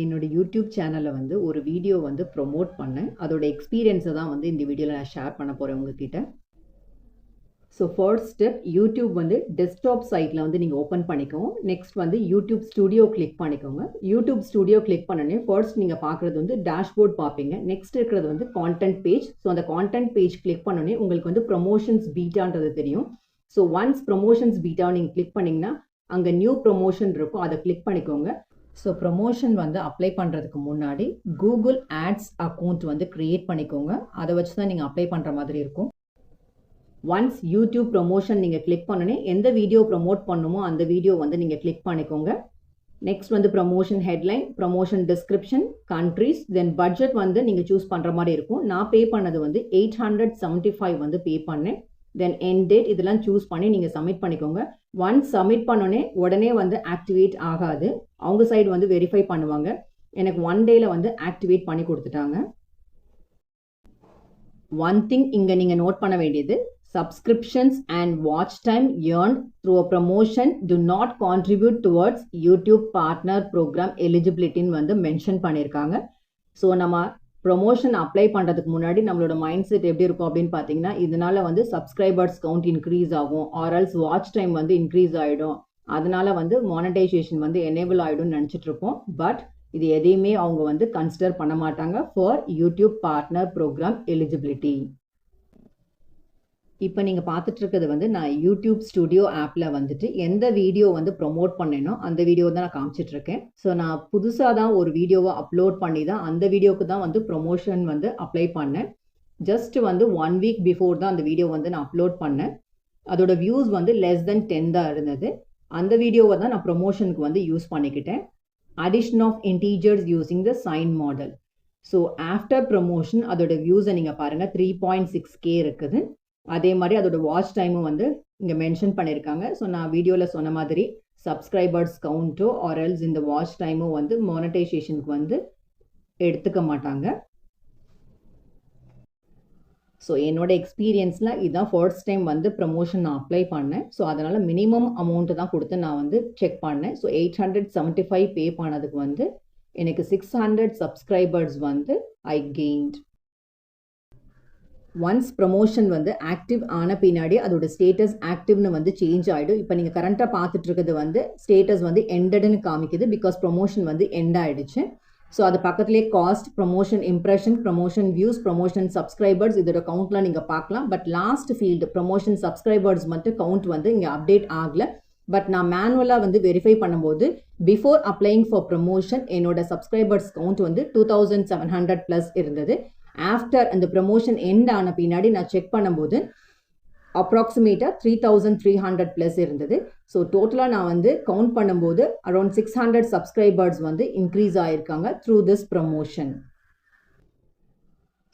என்னோட யூடியூப் சேனலில் வந்து ஒரு வீடியோ வந்து ப்ரொமோட் பண்ணேன். அதோட எக்ஸ்பீரியன்ஸை தான் வந்து இந்த வீடியோவில் நான் ஷேர் பண்ண போகிறேன் உங்ககிட்ட. ஸோ ஃபர்ஸ்ட் ஸ்டெப், யூடியூப் வந்து டெஸ்க்டாப் சைட்டில் வந்து நீங்கள் ஓப்பன் பண்ணிக்கோங்க. நெக்ஸ்ட் வந்து யூடியூப் ஸ்டுடியோ கிளிக் பண்ணிக்கோங்க. யூடியூப் ஸ்டுடியோ கிளிக் பண்ணனே ஃபர்ஸ்ட் நீங்கள் பார்க்குறது வந்து டேஷ்போர்ட் பார்ப்பீங்க. நெக்ஸ்ட் இருக்கிறது வந்து கான்டென்ட் பேஜ். ஸோ அந்த கான்டென்ட் பேஜ் கிளிக் பண்ணனே உங்களுக்கு வந்து ப்ரொமோஷன்ஸ் பீட்டான்றது தெரியும். ஸோ ஒன்ஸ் ப்ரொமோஷன்ஸ் பீட்டா நீங்கள் கிளிக் பண்ணிங்கன்னா அங்கே நியூ ப்ரொமோஷன் இருக்கும், அதை கிளிக் பண்ணிக்கோங்க. ஸோ ப்ரொமோஷன் வந்து அப்ளை பண்ணுறதுக்கு முன்னாடி கூகுள் ஆட்ஸ் அக்கௌண்ட் வந்து க்ரியேட் பண்ணிக்கோங்க. அதை வச்சு தான் நீங்கள் அப்ளை பண்ணுற மாதிரி இருக்கும். ஒன்ஸ் யூடியூப் ப்ரொமோஷன் நீங்கள் கிளிக் பண்ணனே எந்த வீடியோ ப்ரொமோட் பண்ணுமோ அந்த வீடியோ வந்து நீங்கள் கிளிக் பண்ணிக்கோங்க. நெக்ஸ்ட் வந்து promotion headline, promotion description, countries, தென் பட்ஜெட் வந்து நீங்கள் சூஸ் பண்ணுற மாதிரி இருக்கும். நான் பே பண்ணது வந்து 875 வந்து பே பண்ணேன். தென் எண்ட் டேட் இதெல்லாம் சூஸ் பண்ணி நீங்கள் சப்மிட் பண்ணிக்கோங்க. ஒன்ஸ் சப்மிட் பண்ணோன்னே உடனே வந்து ஆக்டிவேட் ஆகாது, அவங்க சைடு வந்து வெரிஃபை பண்ணுவாங்க. எனக்கு 1 டேயில் வந்து ஆக்டிவேட் பண்ணி கொடுத்துட்டாங்க. ஒன் திங் இங்கே நீங்கள் நோட் பண்ண வேண்டியது, subscriptions and watch time earned through a promotion do not contribute towards YouTube partner program eligibility வந்து மென்ஷன் பண்ணியிருக்காங்க. ஸோ நம்ம ப்ரொமோஷன் அப்ளை பண்ணுறதுக்கு முன்னாடி நம்மளோட மைண்ட் செட் எப்படி இருக்கும் அப்படின்னு பார்த்தீங்கன்னா, இதனால வந்து சப்ஸ்கிரைபர்ஸ் கவுண்ட் இன்க்ரீஸ் ஆகும், ஆர்எல்ஸ் வாட்ச் டைம் வந்து இன்க்ரீஸ் ஆகிடும், அதனால வந்து மானிட்டைசேஷன் வந்து எனேபிள் ஆகிடும்னு நினச்சிட்டு இருப்போம். பட் இது எதையுமே அவங்க வந்து கன்சிடர் பண்ண மாட்டாங்க for YouTube partner program eligibility. இப்போ நீங்கள் பார்த்துட்டு இருக்கிறது வந்து நான் யூடியூப் ஸ்டுடியோ ஆப்பில் வந்துட்டு எந்த வீடியோ வந்து ப்ரொமோட் பண்ணேனோ அந்த வீடியோ தான் நான் காமிச்சிட்ருக்கேன். ஸோ நான் புதுசாக தான் ஒரு வீடியோவை அப்லோட் பண்ணி தான் அந்த வீடியோவுக்கு தான் வந்து ப்ரொமோஷன் வந்து அப்ளை பண்ணேன். ஜஸ்ட் வந்து 1 வீக் பிஃபோர் தான் அந்த வீடியோ வந்து நான் அப்லோட் பண்ணேன். அதோட வியூஸ் வந்து லெஸ் தென் 10 தான் இருந்தது. அந்த வீடியோவை தான் நான் ப்ரொமோஷனுக்கு வந்து யூஸ் பண்ணிக்கிட்டேன். Addition of integers using the sign model. So after promotion அதோட வியூஸை நீங்கள் பாருங்கள், 3.6K இருக்குது. அதே மாதிரி அதோட வாட்ச் டைமும் வந்து இங்கே மென்ஷன் பண்ணியிருக்காங்க. ஸோ நான் வீடியோவில் சொன்ன மாதிரி சப்ஸ்கிரைபர்ஸ் கவுண்ட்டோ ஆர்எல்ஸ் இந்த வாட்ச் டைமும் வந்து மானிட்டைசேஷனுக்கு வந்து எடுத்துக்க மாட்டாங்க. ஸோ என்னோட எக்ஸ்பீரியன்ஸில் இதுதான் ஃபர்ஸ்ட் டைம் வந்து ப்ரமோஷன் நான் அப்ளை பண்ணேன். ஸோ அதனால் மினிமம் அமௌண்ட்டு தான் கொடுத்து நான் வந்து செக் பண்ணேன். ஸோ 875 பே பண்ணதுக்கு வந்து எனக்கு 600 சப்ஸ்கிரைபர்ஸ் வந்து ஐ கெயின்ட். ஒன்ஸ் ப்ரொமோஷன் வந்து ஆக்டிவ் ஆன பின்னாடி அதோட ஸ்டேட்டஸ் ஆக்டிவ்னு வந்து சேஞ்ச் ஆகிடும். இப்போ நீங்கள் கரண்ட்டாக பார்த்துட்டு இருக்கிறது வந்து ஸ்டேட்டஸ் வந்து எண்டடுன்னு காமிக்குது, பிகாஸ் ப்ரொமோஷன் வந்து எண்ட் ஆகிடுச்சு. ஸோ அது பக்கத்துலேயே cost, promotion impression, promotion views, promotion subscribers இதோட கவுண்ட்லாம் நீங்கள் பார்க்கலாம். But last field promotion subscribers மட்டும் கவுண்ட் வந்து இங்கே அப்டேட் ஆகலை. பட் நான் மேனுவலாக வந்து வெரிஃபை பண்ணும்போது பிஃபோர் அப்ளைங் ஃபார் ப்ரொமோஷன் என்னோட சப்ஸ்கிரைபர்ஸ் கவுண்ட் வந்து 2700+ இருந்தது. ஆஃப்டர் அந்த ப்ரமோஷன் எண்ட் ஆன பின்னாடி நான் செக் பண்ணும்போது அப்ராக்சிமேட்டாக 3300+ இருந்தது. ஸோ டோட்டலாக நான் வந்து கவுண்ட் பண்ணும்போது அரௌண்ட் 600 சப்ஸ்கிரைபர்ஸ் வந்து இன்க்ரீஸ் ஆகிருக்காங்க த்ரூ திஸ் ப்ரமோஷன்.